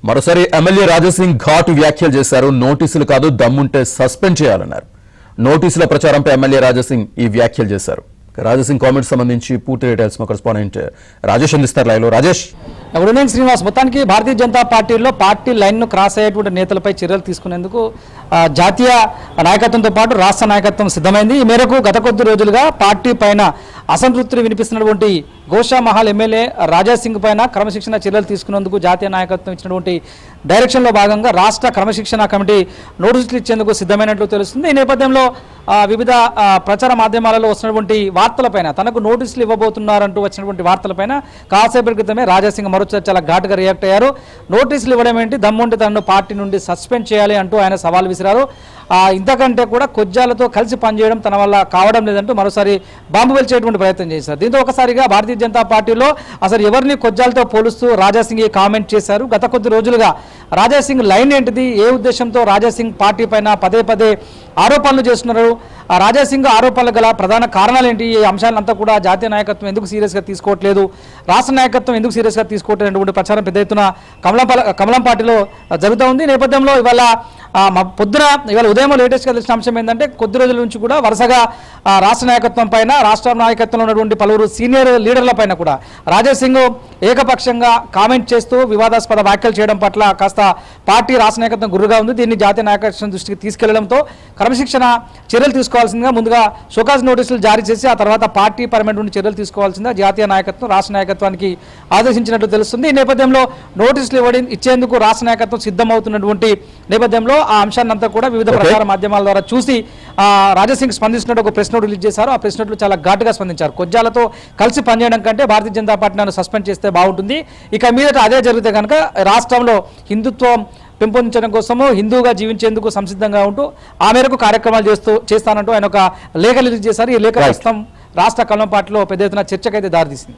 మరోసారి ఎమ్మెల్యే రాజాసింగ్ ఘాటు వ్యాఖ్యలు చేశారు. నోటీసులు కాదు, దమ్ముంటే సస్పెండ్ చేయాలన్నారు. నోటీసుల ప్రచారంపై ఎమ్మెల్యే రాజాసింగ్ ఈ వ్యాఖ్యలు చేశారు. రాజాసింగ్ కామెంట్స్ సంబంధించి పూర్తి డీటెయిల్స్ మా కరెస్పాండెంట్ రాజేష్ అందిస్తారు లైవ్లో. Rajesh, good evening Srinivas. మొత్తానికి భారతీయ జనతా పార్టీలో పార్టీ లైన్ను క్రాస్ అయ్యేటువంటి నేతలపై చర్యలు తీసుకునేందుకు జాతీయ నాయకత్వంతో పాటు రాష్ట్ర నాయకత్వం సిద్ధమైంది. ఈ మేరకు గత కొద్ది రోజులుగా పార్టీ పైన అసంతృప్తిని వినిపిస్తున్నటువంటి గోషామహల్ ఎమ్మెల్యే రాజాసింగ్ పైన క్రమశిక్షణ చర్యలు తీసుకునేందుకు జాతీయ నాయకత్వం ఇచ్చినటువంటి డైరెక్షన్లో భాగంగా రాష్ట్ర క్రమశిక్షణ కమిటీ నోటీసులు ఇచ్చేందుకు సిద్ధమైనట్లు తెలుస్తుంది. ఈ నేపథ్యంలో వివిధ ప్రచార మాధ్యమాలలో వస్తున్నటువంటి వార్తలపైన తనకు నోటీసులు ఇవ్వబోతున్నారంటూ వచ్చినటువంటి వార్తలపైన కాసేపటి క్రితమే రాజాసింగ్ మరోసారి చాలా ఘాటుగా రియాక్ట్ అయ్యారు. నోటీసులు ఇవ్వడం ఏంటి, దమ్ముంటే తనను పార్టీ నుండి సస్పెండ్ చేయాలి అంటూ ఆయన సవాల్ విసిరారు. ఇంతకంటే కూడా కొజ్జాలతో కలిసి పనిచేయడం తన వల్ల కావడం లేదంటూ మరోసారి బాంబు వెల్చేటువంటి ప్రయత్నం చేశారు. దీంతో ఒకసారిగా భారతీయ జనతా పార్టీలో అసలు ఎవరిని కొజ్జాలతో పోలుస్తూ రాజాసింగ్ కామెంట్ చేశారు. గత కొద్ది రోజులుగా రాజాసింగ్ లైన్ ఏంటిది, ఏ ఉద్దేశంతో రాజాసింగ్ పార్టీ పైన పదే పదే ఆరోపణలు చేస్తున్నారు, రాజాసింగ్ ఆరోపణలు గల ప్రధాన కారణాలు ఏంటి, ఈ అంశాలంతా కూడా జాతీయ నాయకత్వం ఎందుకు సీరియస్గా తీసుకోవట్లేదు, రాష్ట్ర నాయకత్వం ఎందుకు సీరియస్గా తీసుకోవట్లేదు ప్రచారం పెద్ద ఎత్తున కమలం పార్టీలో జరుగుతూ ఉంది. నేపథ్యంలో ఇవాళ ఇవాళ ఉదయం లేటెస్ట్గా తెలిసిన అంశం ఏంటంటే కొద్ది రోజుల నుంచి కూడా వరుసగా రాష్ట్ర నాయకత్వం పైన, రాష్ట్ర నాయకత్వంలో ఉన్నటువంటి పలువురు సీనియర్ లీడర్ల పైన కూడా రాజాసింగ్ ఏకపక్షంగా కామెంట్ చేస్తూ వివాదాస్పద వ్యాఖ్యలు చేయడం పట్ల కాస్త పార్టీ రాష్ట్ర నాయకత్వం గురుగా ఉంది. దీన్ని జాతీయ నాయకత్వం దృష్టికి తీసుకెళ్లడంతో క్రమశిక్షణ చర్యలు తీసుకోవాల్సిందిగా ముందుగా షోకాజ్ నోటీసులు జారీ చేసి ఆ తర్వాత పార్టీ పరమైనటువంటి చర్యలు తీసుకోవాల్సిందిగా జాతీయ నాయకత్వం రాష్ట్ర నాయకత్వానికి ఆదేశించినట్టు తెలుస్తుంది. ఈ నేపథ్యంలో నోటీసులు ఇచ్చేందుకు రాష్ట్ర నాయకత్వం సిద్ధమవుతున్నటువంటి నేపథ్యంలో ఆ అంశాన్ని అంతా కూడా వివిధ ప్రచార మాధ్యమాల ద్వారా చూసి రాజాసింగ్ స్పందిస్తున్నట్టు ఒక ప్రెస్ నోట్ రిలీజ్ చేశారు. ఆ ప్రెస్ నోట్లు చాలా ఘాటుగా స్పందించారు. కొజ్జాలతో కలిసి పనిచేయడం కంటే భారతీయ జనతా పార్టీ నన్ను సస్పెండ్ చేస్తే బాగుంటుంది, ఇక మీదట అదే జరిగితే కనుక రాష్ట్రంలో హిందుత్వం పెంపొందించడం కోసము హిందూగా జీవించేందుకు సంసిద్ధంగా ఉంటూ ఆ మేరకు కార్యక్రమాలు చేస్తానంటూ ఆయన ఒక లేఖ రిలీజ్ చేశారు. ఈ లేఖ ప్రస్తుతం రాష్ట్ర కమలం పార్టీలో పెద్ద ఎత్తున చర్చకైతే దారితీసింది.